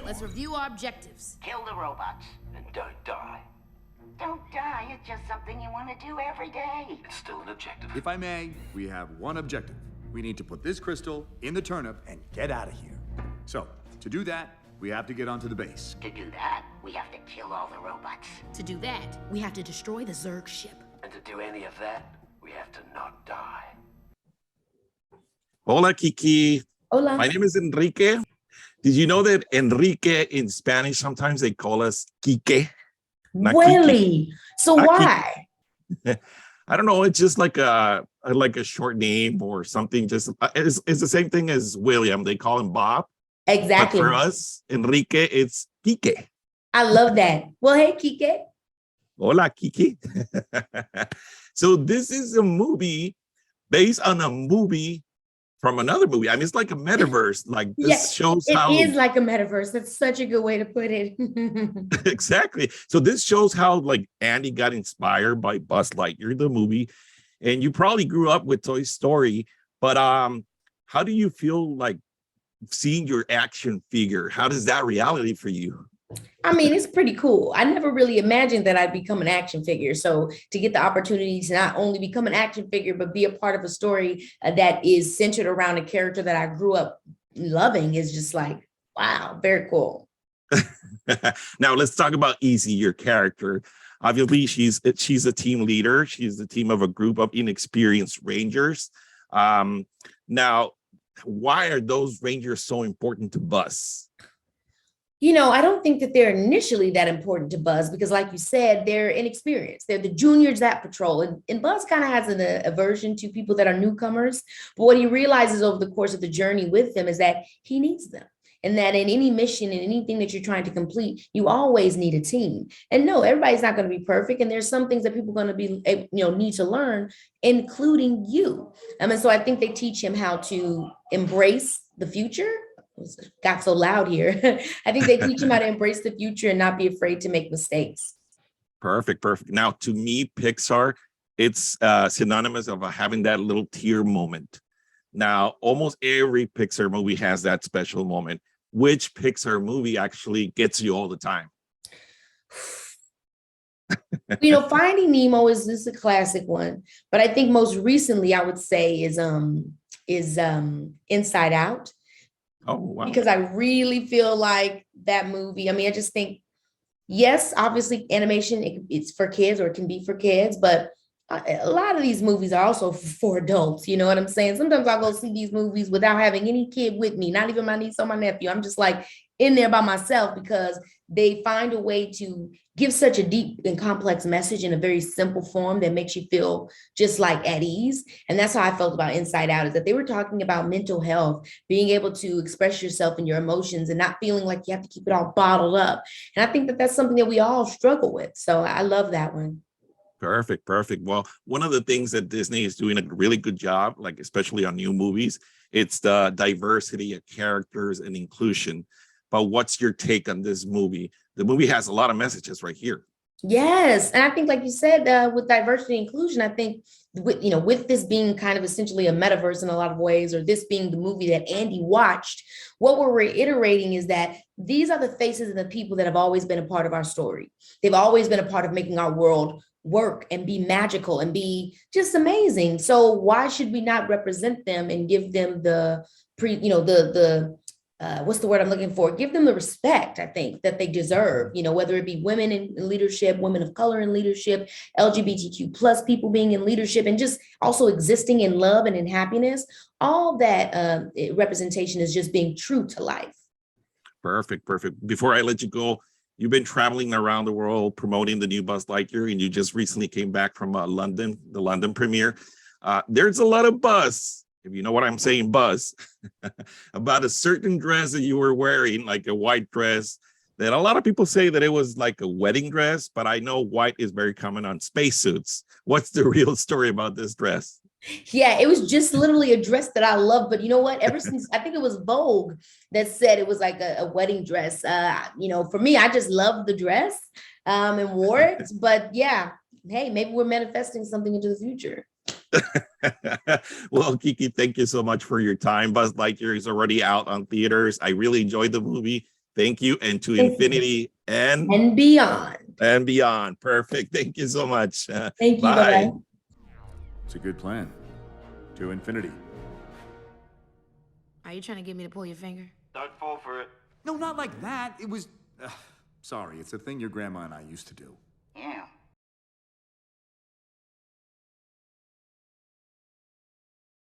Let's review our objectives. Kill the robots. And don't die. Don't die, it's just something you want to do every day. It's still an objective. If I may, we have one objective. We need to put this crystal in the turnip and get out of here. So, to do that, we have to get onto the base. To do that, we have to kill all the robots. To do that, we have to destroy the Zerg ship. And to do any of that, we have to not die. Hola, Kiki. Hola. My name is Enrique. Did you know that Enrique in Spanish, sometimes they call us Kike? Not Really? Kiki. So Not why? I don't know. It's just like a short name or something. Just it's the same thing as William. They call him Bob. Exactly. But for us, Enrique, it's Kike. I love that. Well, hey, Kike. Hola, Kiki. So this is a movie based on a movie from another movie. I mean, it's like a metaverse. Like this shows how it is like a metaverse. That's such a good way to put it. exactly. So this shows how like Andy got inspired by Buzz Lightyear, the movie, and you probably grew up with Toy Story. But how do you feel like seeing your action figure? How does that reality for you? I mean, it's pretty cool. I never really imagined that I'd become an action figure. So to get the opportunity to not only become an action figure, but be a part of a story that is centered around a character that I grew up loving is just like, wow, very cool. Now let's talk about Izzy, your character. Obviously, she's a team leader. She's the team of a group of inexperienced rangers. Now, why are those rangers so important to Buzz? You know, I don't think that they're initially that important to Buzz because, like you said, they're inexperienced. They're the juniors that patrol. And Buzz kind of has an aversion to people that are newcomers. But what he realizes over the course of the journey with them is that he needs them. And that in any mission and anything that you're trying to complete, you always need a team. And no, everybody's not going to be perfect. And there's some things that people are going to be, need to learn, including you. And so I think they teach him how to embrace the future. Got so loud here. I think they teach him how to embrace the future and not be afraid to make mistakes. Perfect. Now, to me, Pixar, it's synonymous of having that little tear moment. Now, almost every Pixar movie has that special moment. Which Pixar movie actually gets you all the time? Finding Nemo is a classic one, but I think most recently I would say is Inside Out. Oh, wow. Because I really feel like that movie, I mean, I just think, yes, obviously animation, it's for kids or it can be for kids, but a lot of these movies are also for adults. You know what I'm saying? Sometimes I'll go see these movies without having any kid with me, not even my niece or my nephew. I'm just like in there by myself because they find a way to give such a deep and complex message in a very simple form that makes you feel just like at ease. And that's how I felt about Inside Out, is that they were talking about mental health, being able to express yourself and your emotions and not feeling like you have to keep it all bottled up. And I think that that's something that we all struggle with. So I love that one. Perfect. Well, one of the things that Disney is doing a really good job, like especially on new movies, it's the diversity of characters and inclusion. But what's your take on this movie? The movie has a lot of messages right here. Yes. And I think, like you said, with diversity and inclusion, I think with this being kind of essentially a metaverse in a lot of ways, or this being the movie that Andy watched, what we're reiterating is that these are the faces and the people that have always been a part of our story. They've always been a part of making our world work and be magical and be just amazing. So why should we not represent them and give them what's the word I'm looking for? Give them the respect, I think, that they deserve, whether it be women in leadership, women of color in leadership, LGBTQ plus people being in leadership, and just also existing in love and in happiness. All that representation is just being true to life. Perfect. Before I let you go, you've been traveling around the world promoting the new Buzz Lightyear, and you just recently came back from the London premiere. There's a lot of buzz, if you know what I'm saying, buzz, about a certain dress that you were wearing, like a white dress, that a lot of people say that it was like a wedding dress, but I know white is very common on spacesuits. What's the real story about this dress? Yeah, it was just literally a dress that I love. But you know what? Ever since I think it was Vogue that said it was like a wedding dress. For me, I just loved the dress and wore it. But yeah, hey, maybe we're manifesting something into the future. Well, Kiki, thank you so much for your time. Buzz Lightyear is already out on theaters. I really enjoyed the movie. Thank you. And to Thank you. infinity And beyond. and beyond. Perfect. Thank you so much. Thank you. Bye. Bye-bye. It's a good plan. To infinity. Are you trying to get me to pull your finger? Don't fall for it. No, not like that. It was... sorry, it's a thing your grandma and I used to do.